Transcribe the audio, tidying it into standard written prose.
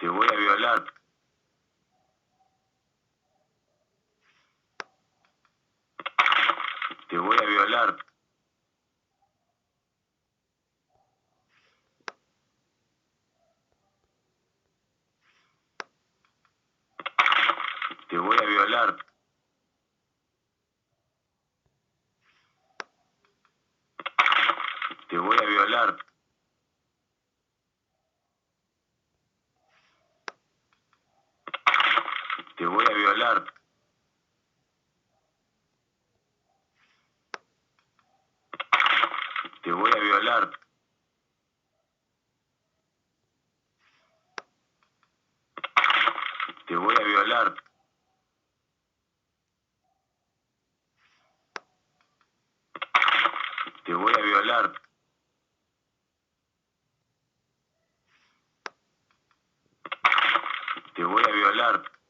Te voy a violar. Te voy a violar. Te voy a violar. Te voy a violar. Te voy a violar. Te voy a violar. Te voy a violar. Te voy a violar. Te voy a violar.